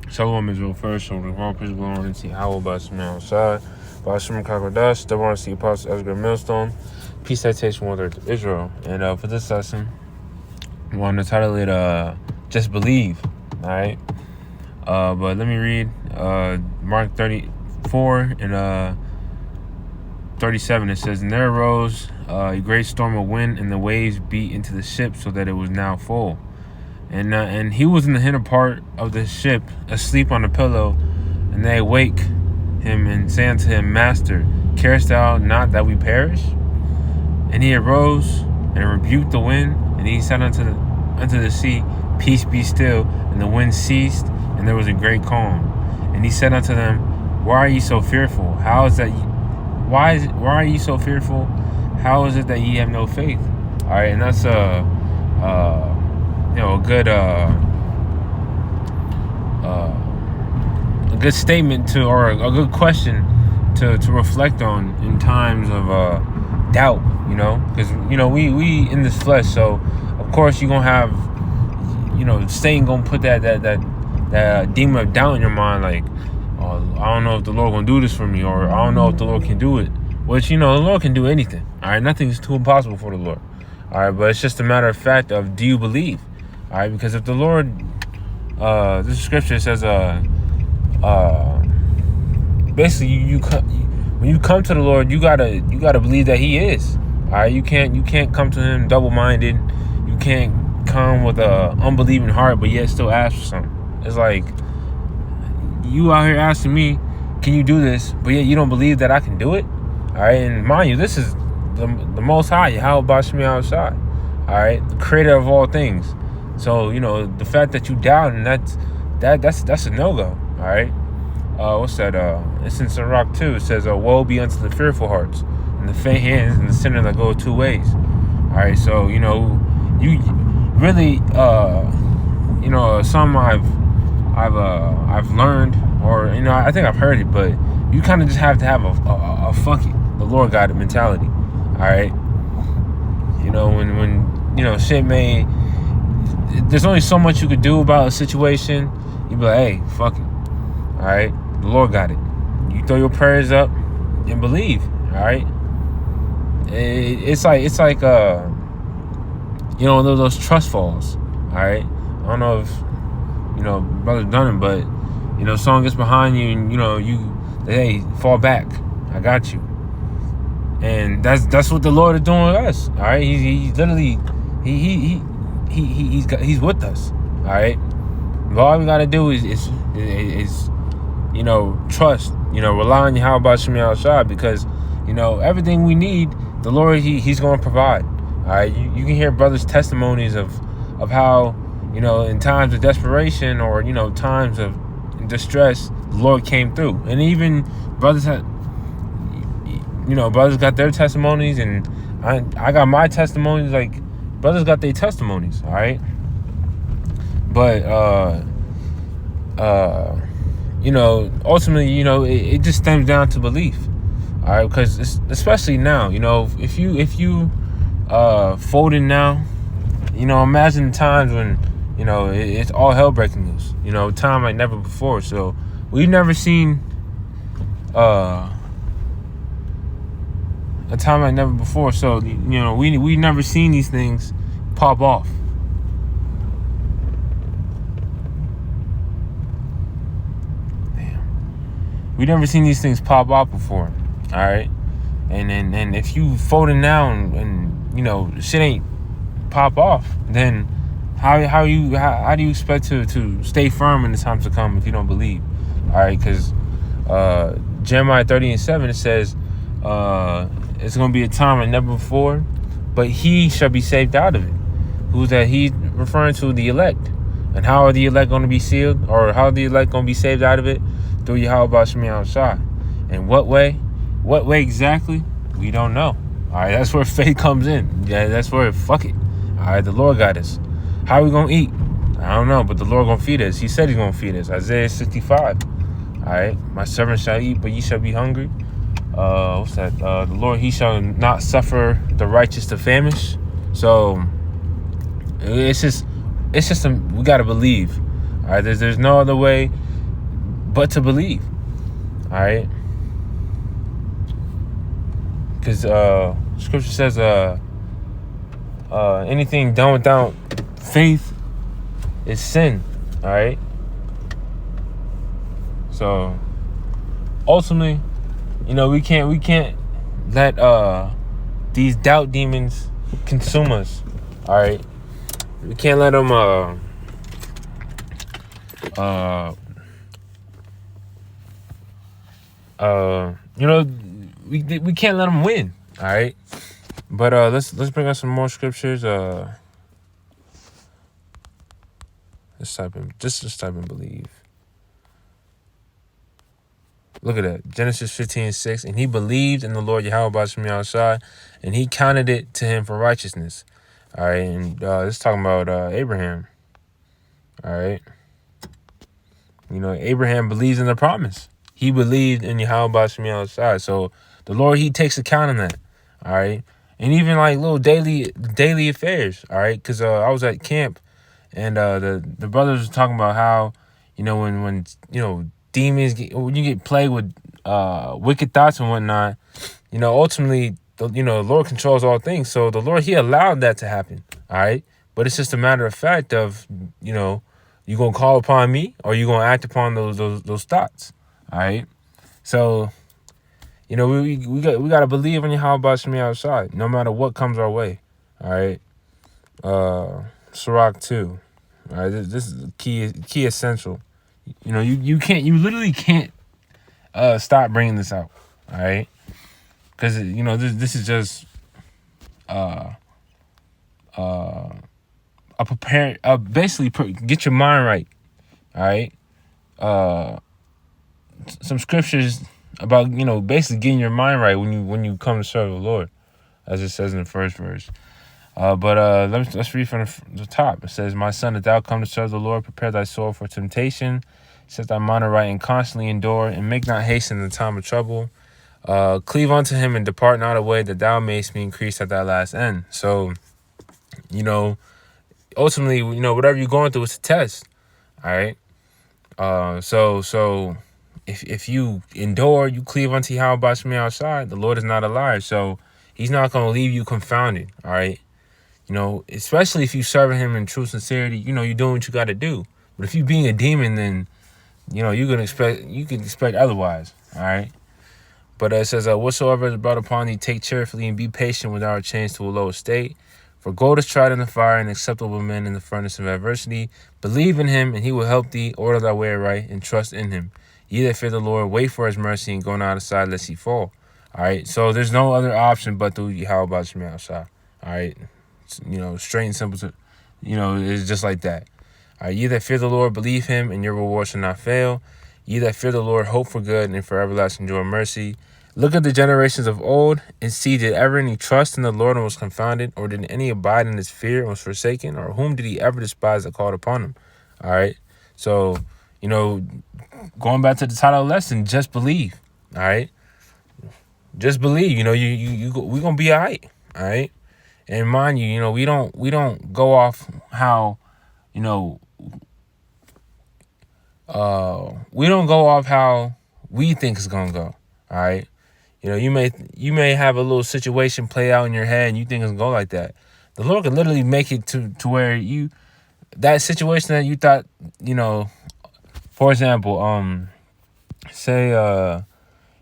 Shalom Israel first, so the wrong people want to see how about some outside. By Shimon Kakodash, still want to see Apostle Ezra Millstone. Peace citation whether to Israel. And for this lesson, I want to title it Just Believe. Alright. But let me read Mark 34 and 37. It says, "And there arose a great storm of wind, and the waves beat into the ship so that it was now full. And he was in the inner part of the ship, asleep on a pillow. And they awake him and say unto him, Master, carest thou not that we perish? And he arose and rebuked the wind, and he said unto the sea, Peace, be still. And the wind ceased, and there was a great calm. And he said unto them, Why are ye so fearful? Why are ye so fearful? How is it that ye have no faith?" All right, and that's a good statement to, or a good question to reflect on in times of doubt. Because we in this flesh, so of course you're gonna have Satan gonna put that demon of doubt in your mind, like, oh, I don't know if the Lord gonna do this for me, or I don't know if the Lord can do it. Which the Lord can do anything. All right, nothing is too impossible for the Lord. All right, but it's just a matter of fact of, do you believe? All right, because if the Lord, this scripture says, basically when you come to the Lord, you gotta believe that He is. All right, you can't come to Him double-minded. You can't come with a unbelieving heart, but yet still ask for something. It's like you out here asking me, can you do this? But yet you don't believe that I can do it. All right, and mind you, this is the Most High, how about me outside? All right, the Creator of all things. So the fact that you doubt, and that's a no-go. All right, what's that? It's in Sirach 2. It says, "Woe be unto the fearful hearts, and the faint hands, and the sinner that go two ways." All right, so you really some I've learned, or I think I've heard it, but you kind of just have to have a fuck it, the Lord got it mentality. All right, when shit may, there's only so much you could do about a situation. You be like, hey, fuck it. All right, the Lord got it. You throw your prayers up and believe. All right, it's like those trust falls. All right, I don't know if brother done it, but someone gets behind you and hey, fall back, I got you. And that's what the Lord is doing with us. All right, he's literally he's with us. All right, but all we gotta do is trust, rely on Yahweh Bashmi outside, because everything we need, the Lord he's going to provide. All right, you can hear brothers' testimonies of how in times of desperation, or times of distress, the Lord came through. And even brothers got their testimonies, and I got my testimonies. Like, brothers got their testimonies. All right, but ultimately, it just stems down to belief. All right, because especially now, if you folding now, imagine the times when it's all hell breaking loose. Time like never before. So we've never seen a time like never before. So we never seen these things pop off. We never seen these things pop off before. All right, and if you folding now and shit ain't pop off, then how do you expect to stay firm in the times to come if you don't believe? All right, because Jeremiah 30:7, it says it's going to be a time like never before, but he shall be saved out of it. Who's that? He's referring to the elect. And how are the elect going to be sealed, or how are the elect going to be saved out of it? Through Yahweh Bashmi outside. And what way? What way exactly? We don't know. All right, that's where faith comes in. Yeah, that's where, fuck it. All right, the Lord got us. How are we going to eat? I don't know, but the Lord going to feed us. He said he's going to feed us. Isaiah 65. All right, my servant shall eat, but ye shall be hungry. What's that? The Lord, he shall not suffer the righteous to famish. So it's just we got to believe. All right, there's no other way. but to believe. All right. Because scripture says anything done without faith is sin. All right. So ultimately, we can't let these doubt demons consume us. All right. We can't let them we can't let them win. All right. But let's bring up some more scriptures. Let's type in believe. Look at that. Genesis 15:6. And he believed in the Lord Yahweh B'Shem Yahushua, and he counted it to him for righteousness. All right. And this is talking about Abraham. All right. Abraham believes in the promise. He believed in Yahweh B'Shem Yahushua. So the Lord, he takes account of that. All right. And even like little daily affairs. All right. Because I was at camp, and the brothers were talking about how, when demons when you get plagued with wicked thoughts and whatnot, ultimately the Lord controls all things. So the Lord, he allowed that to happen. All right. But it's just a matter of fact of, you gonna call upon me, or you gonna act upon those thoughts. All right. So we got to believe in Yahweh B'Shem Yahushua no matter what comes our way. All right. Sirach 2. All right. This is key essential. You literally can't stop bringing this out. All right. Because this is just basically get your mind right. All right. Some scriptures about basically getting your mind right when you come to serve the Lord, as it says in the first verse. But let's read from the top. It says, "My son, if thou come to serve the Lord, prepare thy soul for temptation. Set thy mind aright and constantly endure, and make not haste in the time of trouble. Cleave unto him and depart not away, that thou mayest be increased at thy last end." So, ultimately, whatever you're going through, it's a test. All right. So if you endure, you cleave unto Yahweh B'Shem Yahushua, the Lord is not a liar. So he's not going to leave you confounded. All right. Especially if you serving him in true sincerity, you're doing what you got to do. But if you being a demon, then, you can expect otherwise. All right. But it says, "Whatsoever is brought upon thee, take cheerfully, and be patient without change to a low estate. For gold is tried in the fire, and acceptable men in the furnace of adversity. Believe in him, and he will help thee. Order thy way right, and trust in him. Ye that fear the Lord, wait for his mercy, and go not aside lest he fall." All right. So there's no other option but through Yahweh B'Shem Yahushua. All right. Straight and simple. It's just like that. All right. Ye that fear the Lord, believe him, and your reward shall not fail. Ye that fear the Lord, hope for good, and for everlasting joy and mercy. Look at the generations of old, and see, did ever any trust in the Lord and was confounded? Or did any abide in his fear and was forsaken? Or whom did he ever despise that called upon him? All right. So, going back to the title of the lesson, just believe. All right. Just believe. We're going to be all right. All right. And mind you, we don't go off how, we don't go off how we think it's going to go. All right. You may have a little situation play out in your head and you think it's going to go like that. The Lord can literally make it to where that situation that you thought, for example, say,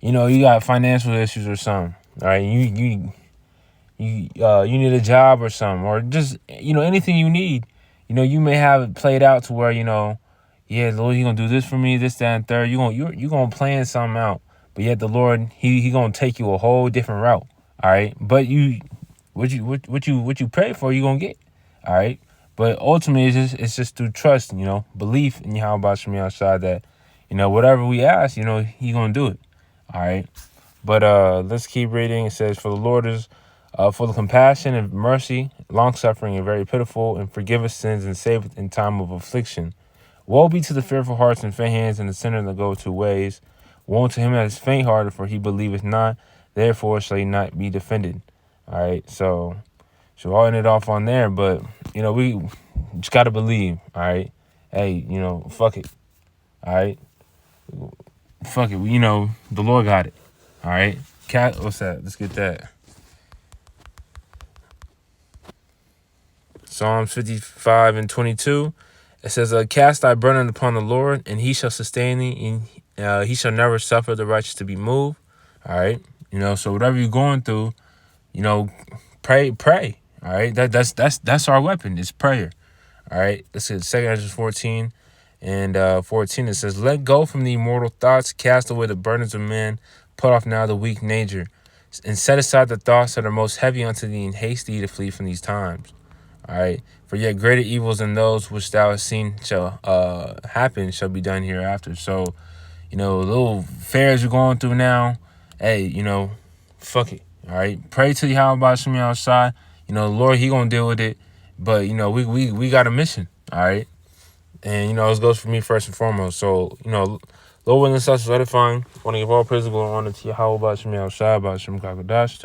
you got financial issues or something. All right. You need a job or something, or just, anything you need, you may have it played out to where, yeah, Lord, you going to do this for me, this, that, and third. You're going to plan something out. But yet the Lord, he going to take you a whole different route. All right. But what you pray for, you going to get. All right. But ultimately, it's just through trust, belief in Yahweh B'Shem Yahushua that, whatever we ask, he going to do it. All right. But let's keep reading. It says, "For the Lord is full of compassion and mercy, long-suffering and very pitiful, and forgiveth sins and saveth in time of affliction. Woe be to the fearful hearts and faint hands, and the sinner that go two ways. Woe to him that is faint-hearted, for he believeth not, therefore shall he not be defended." All right, so I'll end it off on there, but, we just got to believe, all right? Hey, fuck it, all right? fuck it. You know, the Lord got it. All right. What's that? Let's get that. Psalms 55 and 22. It says, cast thy burden upon the Lord, and he shall sustain thee, and he shall never suffer the righteous to be moved. All right. You know, so whatever you're going through, you know, pray. All right. That's our weapon. It's prayer. All right. Let's get 2 Ezra 14 and 14. It says, let go from the immortal thoughts, cast away the burdens of men, put off now the weak nature, and set aside the thoughts that are most heavy unto thee, and haste thee to flee from these times. All right. For yet greater evils than those which thou hast seen shall happen shall be done hereafter. So, you know, little affairs you're going through now, hey, you know, fuck it. All right. Pray to Yahweh Shem outside. You know, the Lord, he gonna deal with it. But, you know, we got a mission. All right. And, you know, it goes for me first and foremost. So, you know, Lord willing, such is edifying. I want to give all praise and glory and honor to Yahweh Shem outside, Shem Kakadash.